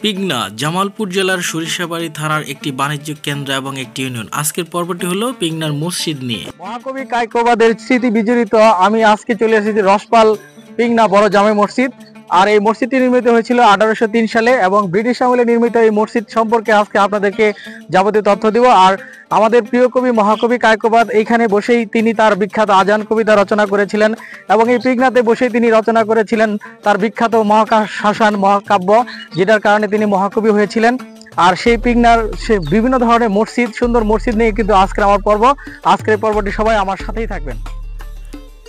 পিগনা জামালপুর জেলার সরিষাবাড়ি থানার একটি বাণিজ্যিক কেন্দ্র এবং একটি ইউনিয়ন। আজকের পর্বটি হলো পিগনার মসজিদ নিয়ে। মহাকবি কায়কোবাদের স্মৃতি বিজড়িত আমি আজকে চলে এসেছি রসপাল পিগনা বড় জামে মসজিদ। আর এই মসজিদটি নির্মিত হয়েছিল 1803 সালে এবং ব্রিটিশ আমলে নির্মিত এই মসজিদ সম্পর্কে আজকে আপনাদেরকে যাবতীয় তথ্য দিব। আর আমাদের প্রিয় কবি মহাকবি কায়কোবাদ এইখানে বসেই তিনি তার বিখ্যাত আজান কবিতা রচনা করেছিলেন এবং এই পিগনাতে বসেই তিনি রচনা করেছিলেন তার বিখ্যাত মহাশ্মশান মহাকাব্য, যেটার কারণে তিনি মহাকবি হয়েছিলেন। আর সেই পিগনার বিভিন্ন ধরনের মসজিদ, সুন্দর মসজিদ নিয়ে কিন্তু আজকের আমার পর্ব। আজকের এই পর্বটি সবাই আমার সাথেই থাকবেন।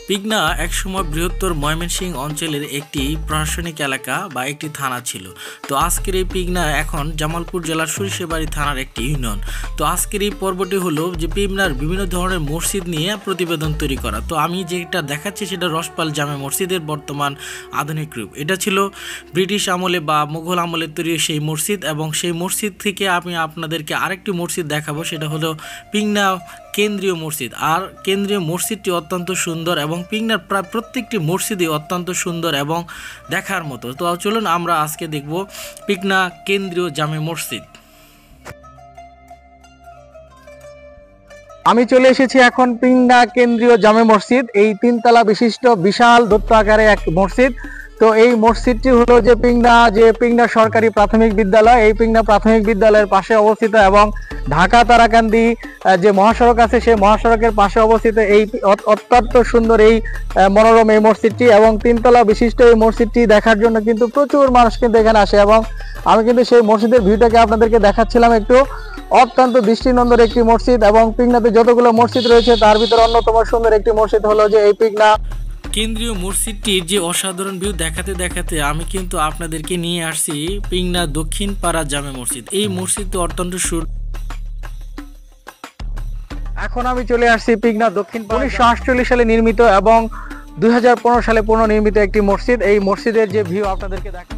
পিগনা একসময় বৃহত্তর ময়মনসিংহ অঞ্চলের একটি প্রশাসনিক এলাকা বা একটি থানা ছিল। তো আজকের এই পিগনা এখন জামালপুর জেলার সরিষাবাড়ি থানার একটি ইউনিয়ন। তো আজকের এই পর্বটি হলো যে পিগনার বিভিন্ন ধরনের মসজিদ নিয়ে প্রতিবেদন তৈরি করা। তো আমি যেটা দেখাচ্ছি সেটা রসপাল জামে মসজিদের বর্তমান আধুনিক রূপ। এটা ছিল ব্রিটিশ আমলে বা মুঘল আমলে তৈরি সেই মসজিদ, এবং সেই মসজিদ থেকে আমি আপনাদেরকে আরেকটি মসজিদ দেখাবো, সেটা হলো পিগনা কেন্দ্রীয় মসজিদ। আর কেন্দ্রীয় মসজিদটি অত্যন্ত সুন্দর এবং পিগনার প্রায় প্রত্যেকটি মসজিদই অত্যন্ত সুন্দর এবং দেখার মতো। তো চলুন আমরা আজকে দেখব পিগনা কেন্দ্রীয় জামে মসজিদ। আমি চলে এসেছি এখন পিগনা কেন্দ্রীয় জামে মসজিদ। এই 3 তলা বিশিষ্ট বিশাল দৈত্য আকারে এক মসজিদ। তো এই মসজিদটি হলো যে পিগনা সরকারি প্রাথমিক বিদ্যালয়, এই পিগনা প্রাথমিক বিদ্যালয়ের পাশে অবস্থিত এবং ঢাকা তারাকান্দি যে মহাসড়ক আছে সেই মহাসড়কের পাশে অবস্থিত এই অত্যন্ত সুন্দর এই মনোরম এই মসজিদটি। এবং 3 তলা বিশিষ্ট এই মসজিদটি দেখার জন্য কিন্তু প্রচুর মানুষ কিন্তু এখানে আসে এবং আমি কিন্তু সেই মসজিদের ভিউটাকে আপনাদেরকে দেখাচ্ছিলাম একটু। অত্যন্ত দৃষ্টিনন্দন একটি মসজিদ এবং পিগনাতে যতগুলো মসজিদ রয়েছে তার ভিতরে অন্যতম সুন্দর একটি মসজিদ হলো যে এই পিগনা কেন্দ্রীয় মসজিদটির যে অসাধারণ ভিউ দেখাতে দেখাতে আমি কিন্তু আপনাদেরকে নিয়ে আসছি পিগনা দক্ষিণ পাড়া জামে মসজিদ। এই মসজিদটি অত্যন্ত এখন আমি চলে আসছি পিগনা দক্ষিণ পাড়া। 1948 সালে নির্মিত এবং 2015 সালে পুনর্নির্মিত একটি মসজিদ। এই মসজিদের যে ভিউ আপনাদেরকে দেখা।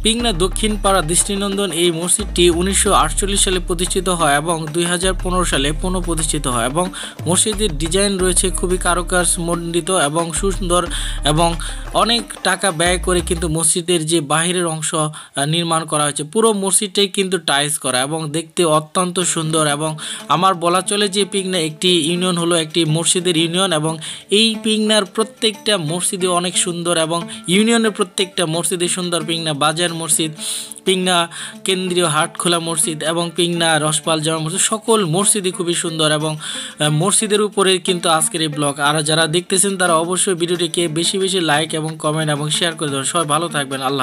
পিগনা দক্ষিণ পাড়া দৃষ্টিনন্দন এই মসজিদটি 1948 সালে প্রতিষ্ঠিত হয় এবং 2015 সালে পুনঃপ্রতিষ্ঠিত হয় এবং মসজিদের ডিজাইন রয়েছে খুবই কারুকাজমণ্ডিত এবং সুন্দর এবং অনেক টাকা ব্যয় করে কিন্তু মসজিদের যে বাহিরের অংশ নির্মাণ করা হয়েছে। পুরো মসজিদটাই কিন্তু টাইলস করা এবং দেখতে অত্যন্ত সুন্দর। এবং আমার বলা চলে যে পিগনা একটি ইউনিয়ন হলো একটি মসজিদের ইউনিয়ন এবং এই পিগনার প্রত্যেকটা মসজিদে অনেক সুন্দর এবং ইউনিয়নের প্রত্যেকটা মসজিদে সুন্দর। পিগনা বাজার মসজিদ, পিগনা কেন্দ্রীয় হাটখোলা মসজিদ এবং পিগনা রসপাল জামে মসজিদ, সকল মসজিদই খুবই সুন্দর এবং মসজিদের উপরে কিন্তু আজকের এই ব্লগ। আর যারা দেখতেছেন তারা অবশ্যই ভিডিওটিকে বেশি বেশি লাইক এবং কমেন্ট এবং শেয়ার করে দেবেন। সবাই ভালো থাকবেন। আল্লাহ।